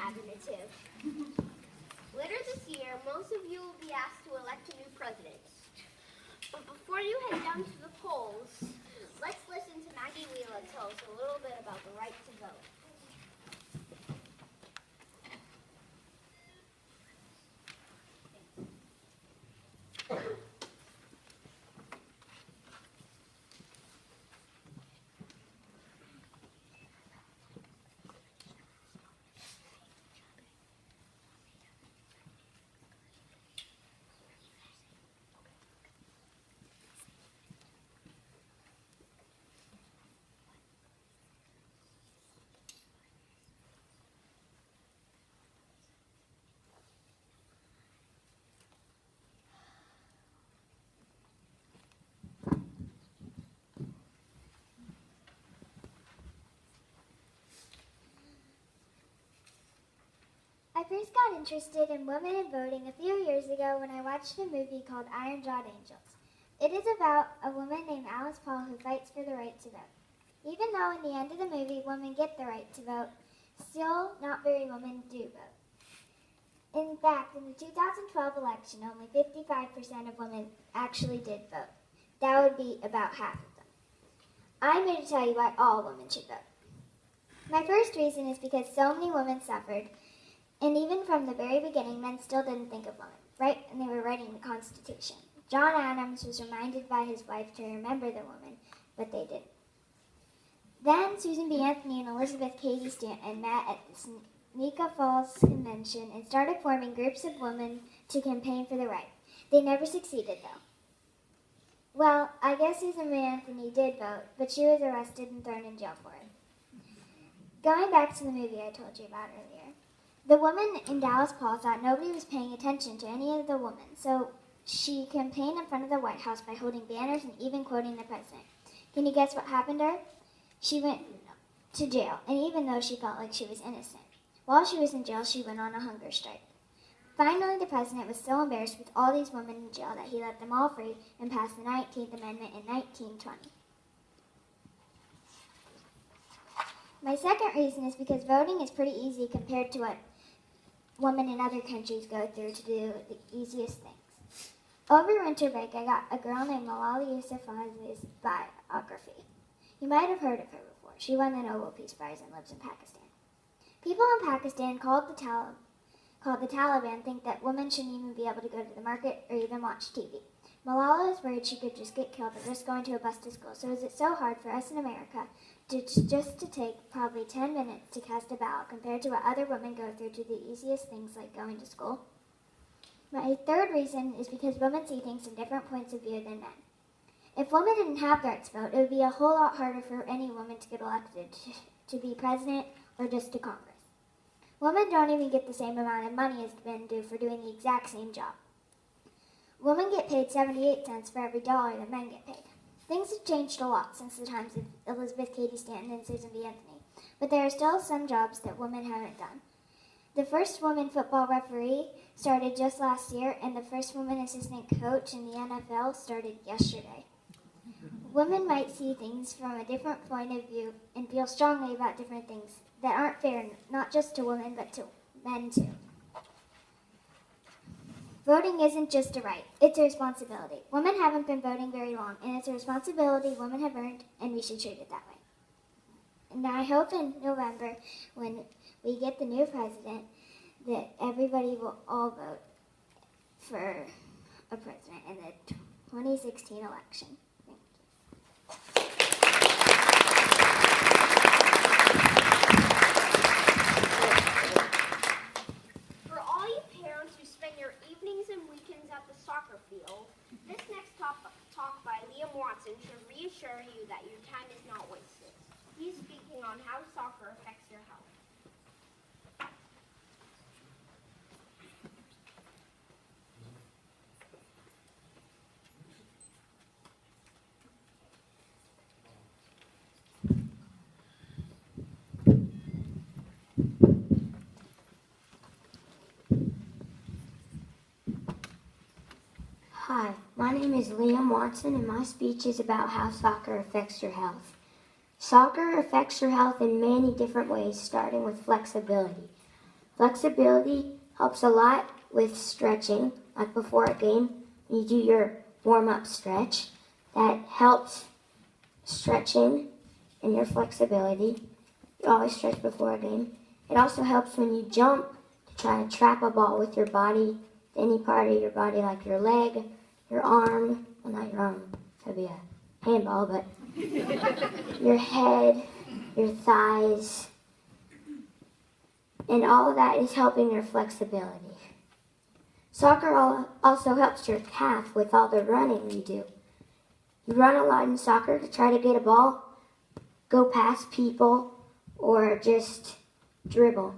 imaginative. Later this year, most of you will be asked to elect a new president. But before you head down to the polls, let's listen to Maggie Wieland tell us a little bit about the right to vote. I first got interested in women and voting a few years ago when I watched a movie called Iron-Jawed Angels. It is about a woman named Alice Paul who fights for the right to vote. Even though in the end of the movie women get the right to vote, still not very women do vote. In fact, in the 2012 election, only 55% of women actually did vote. That would be about half of them. I'm here to tell you why all women should vote. My first reason is because so many women suffered. And even from the very beginning, men still didn't think of women, right? And they were writing the Constitution. John Adams was reminded by his wife to remember the woman, but they didn't. Then Susan B. Anthony and Elizabeth Cady Stanton met at the Seneca Falls Convention and started forming groups of women to campaign for the right. They never succeeded, though. Well, I guess Susan B. Anthony did vote, but she was arrested and thrown in jail for it. Going back to the movie I told you about earlier, the woman in Dallas Paul thought nobody was paying attention to any of the women, so she campaigned in front of the White House by holding banners and even quoting the president. Can you guess what happened to her? She went to jail, and even though she felt like she was innocent, while she was in jail, she went on a hunger strike. Finally, the president was so embarrassed with all these women in jail that he let them all free and passed the 19th Amendment in 1920. My second reason is because voting is pretty easy compared to what women in other countries go through to do the easiest things. Over winter break, I got a girl named Malala Yousafzai's biography. You might have heard of her before. She won the Nobel Peace Prize and lives in Pakistan. People in Pakistan called the Taliban think that women shouldn't even be able to go to the market or even watch TV. Malala was worried she could just get killed or risk going to a bus to school, so is it so hard for us in America to take probably 10 minutes to cast a ballot compared to what other women go through to the easiest things like going to school? My third reason is because women see things from different points of view than men. If women didn't have the right to vote, it would be a whole lot harder for any woman to get elected to be president or just to Congress. Women don't even get the same amount of money as men do for doing the exact same job. Women get paid 78 cents for every dollar that men get paid. Things have changed a lot since the times of Elizabeth Cady Stanton and Susan B. Anthony, but there are still some jobs that women haven't done. The first woman football referee started just last year, and the first woman assistant coach in the NFL started yesterday. Women might see things from a different point of view and feel strongly about different things that aren't fair, not just to women, but to men too. Voting isn't just a right, it's a responsibility. Women haven't been voting very long, and it's a responsibility women have earned, and we should treat it that way. And I hope in November, when we get the new president, that everybody will all vote for a president in the 2016 election. Thank you. For all you parents who spend your evenings and weekends at the soccer field, this next talk by Liam Watson should reassure you that your time is not wasted. He's speaking on how soccer affects your health. Hi, my name is Liam Watson, and my speech is about how soccer affects your health. Soccer affects your health in many different ways, starting with flexibility. Flexibility helps a lot with stretching, like before a game, when you do your warm-up stretch. That helps stretching and your flexibility. You always stretch before a game. It also helps when you jump to try to trap a ball with your body, any part of your body, like your leg, your arm, well, not your arm, that'd be a handball, but your head, your thighs, and all of that is helping your flexibility. Soccer also helps your calf with all the running you do. You run a lot in soccer to try to get a ball, go past people, or just dribble.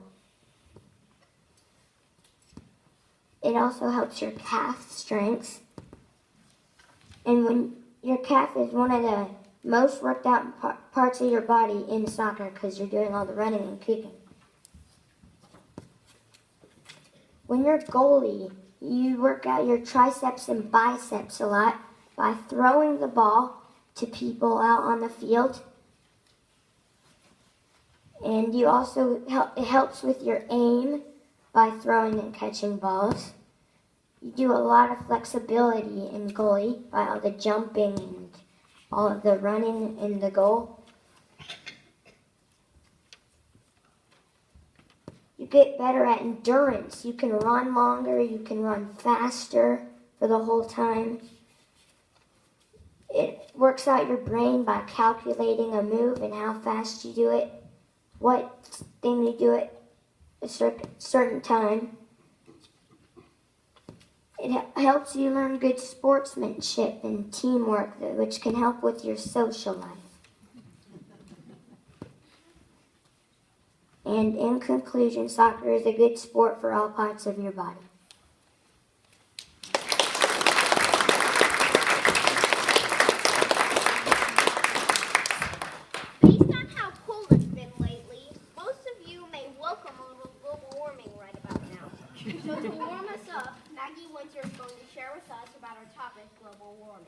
It also helps your calf strength. And when your calf is one of the most worked out parts of your body in soccer because you're doing all the running and kicking. When you're goalie, you work out your triceps and biceps a lot by throwing the ball to people out on the field. And you also it helps with your aim by throwing and catching balls. You do a lot of flexibility in goalie by all the jumping and all of the running in the goal. You get better at endurance. You can run longer, you can run faster for the whole time. It works out your brain by calculating a move and how fast you do it, what thing you do at a certain time. It helps you learn good sportsmanship and teamwork, which can help with your social life. And in conclusion, soccer is a good sport for all parts of your body. Based on how cold it's been lately, most of you may welcome a little global warming right about now. So to warm us up, Maggie Winter is going to share with us about our topic, global warming.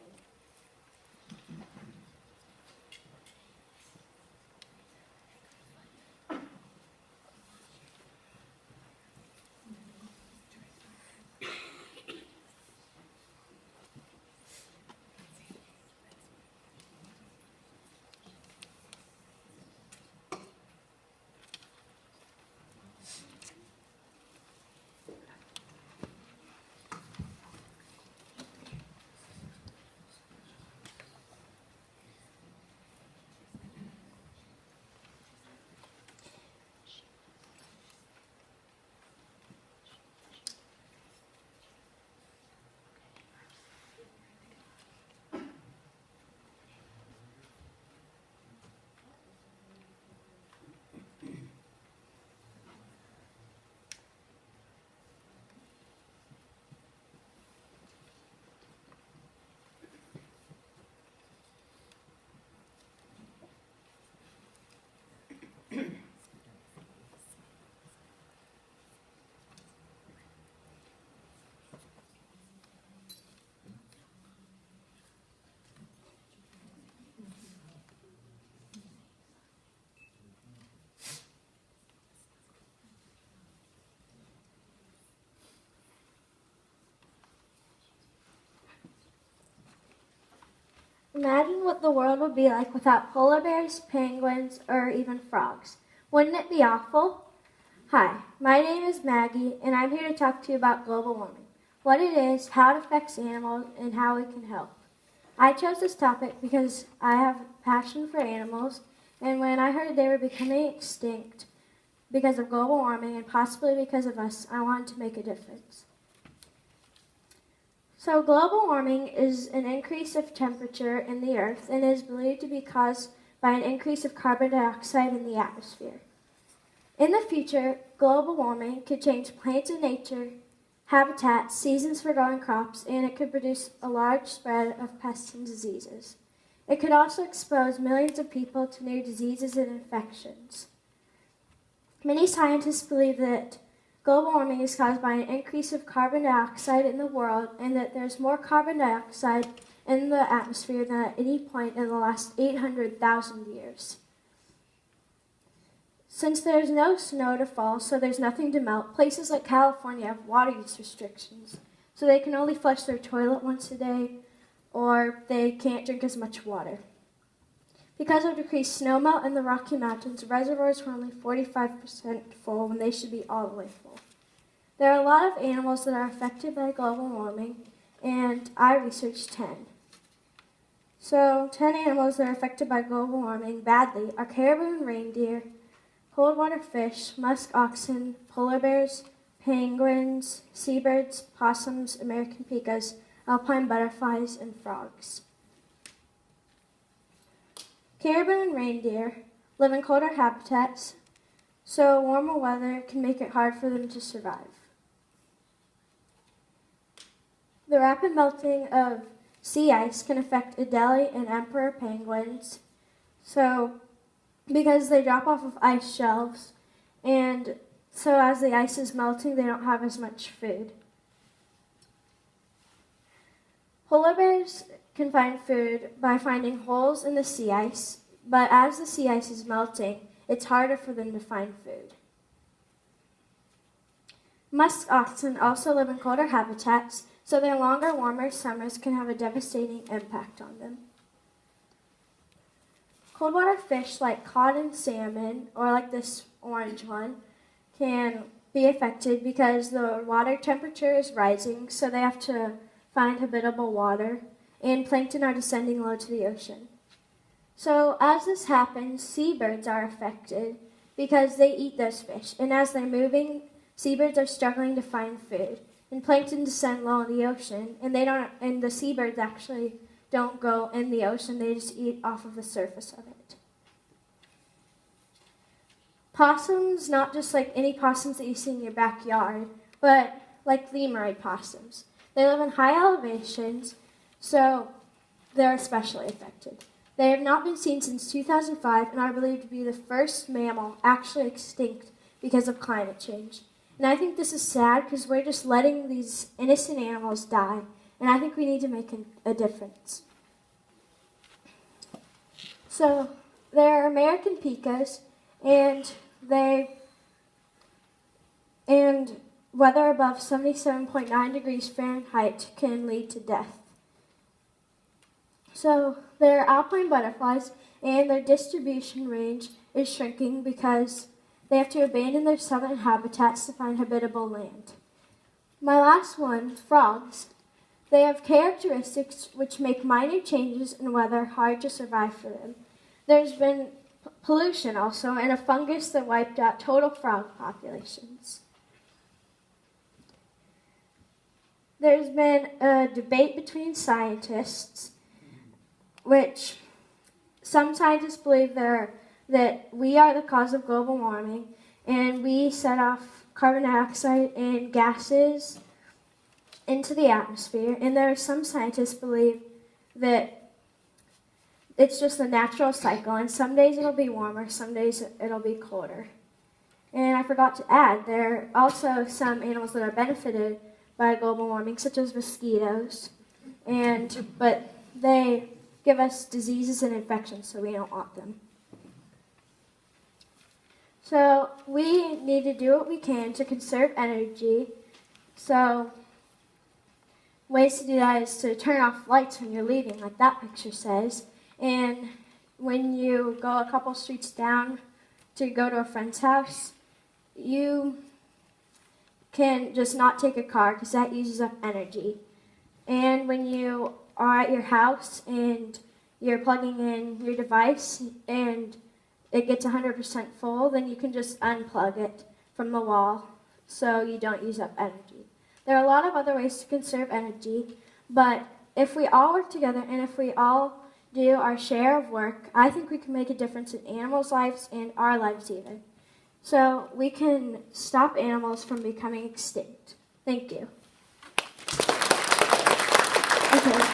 Imagine what the world would be like without polar bears, penguins, or even frogs. Wouldn't it be awful? Hi, my name is Maggie, and I'm here to talk to you about global warming, what it is, how it affects animals, and how we can help. I chose this topic because I have a passion for animals, and when I heard they were becoming extinct because of global warming and possibly because of us, I wanted to make a difference. So global warming is an increase of temperature in the earth and is believed to be caused by an increase of carbon dioxide in the atmosphere. In the future, global warming could change plants and nature, habitats, seasons for growing crops, and it could produce a large spread of pests and diseases. It could also expose millions of people to new diseases and infections. Many scientists believe that global warming is caused by an increase of carbon dioxide in the world and that there's more carbon dioxide in the atmosphere than at any point in the last 800,000 years. Since there's no snow to fall, so there's nothing to melt, places like California have water use restrictions. So they can only flush their toilet once a day, or they can't drink as much water. Because of decreased snowmelt in the Rocky Mountains, reservoirs were only 45% full when they should be all the way full. There are a lot of animals that are affected by global warming, and I researched 10. So 10 animals that are affected by global warming badly are caribou and reindeer, cold water fish, musk oxen, polar bears, penguins, seabirds, possums, American pikas, alpine butterflies, and frogs. Caribou and reindeer live in colder habitats, so warmer weather can make it hard for them to survive. The rapid melting of sea ice can affect Adelie and emperor penguins, because they drop off of ice shelves, and so as the ice is melting, they don't have as much food. Polar bears can find food by finding holes in the sea ice, but as the sea ice is melting, it's harder for them to find food. Musk oxen also live in colder habitats, so their longer, warmer summers can have a devastating impact on them. Cold water fish like cod and salmon, or like this orange one, can be affected because the water temperature is rising, so they have to find habitable water, and plankton are descending low to the ocean. So as this happens, seabirds are affected because they eat those fish, and as they're moving, seabirds are struggling to find food. And plankton descend low in the ocean, and the seabirds actually don't go in the ocean, they just eat off of the surface of it. Possums, not just like any possums that you see in your backyard, but like lemuroid possums. They live in high elevations, so they're especially affected. They have not been seen since 2005 and are believed to be the first mammal actually extinct because of climate change. And I think this is sad because we're just letting these innocent animals die, and I think we need to make a difference. So there are American pikas, and weather above 77.9 degrees Fahrenheit can lead to death. So there are alpine butterflies, and their distribution range is shrinking because they have to abandon their southern habitats to find habitable land. My last one, frogs. They have characteristics which make minor changes in weather hard to survive for them. There's been pollution also, and a fungus that wiped out total frog populations. There's been a debate between scientists, which some scientists believe that we are the cause of global warming, and we set off carbon dioxide and gases into the atmosphere. And there are some scientists believe that it's just a natural cycle, and some days it'll be warmer, some days it'll be colder. And I forgot to add, there are also some animals that are benefited by global warming, such as mosquitoes, but they give us diseases and infections, so we don't want them. So we need to do what we can to conserve energy. So ways to do that is to turn off lights when you're leaving, like that picture says. And when you go a couple streets down to go to a friend's house, you can just not take a car because that uses up energy. And when you are at your house and you're plugging in your device and it gets 100% full, then you can just unplug it from the wall so you don't use up energy. There are a lot of other ways to conserve energy, but if we all work together and if we all do our share of work, I think we can make a difference in animals' lives and our lives even. So we can stop animals from becoming extinct. Thank you. Okay.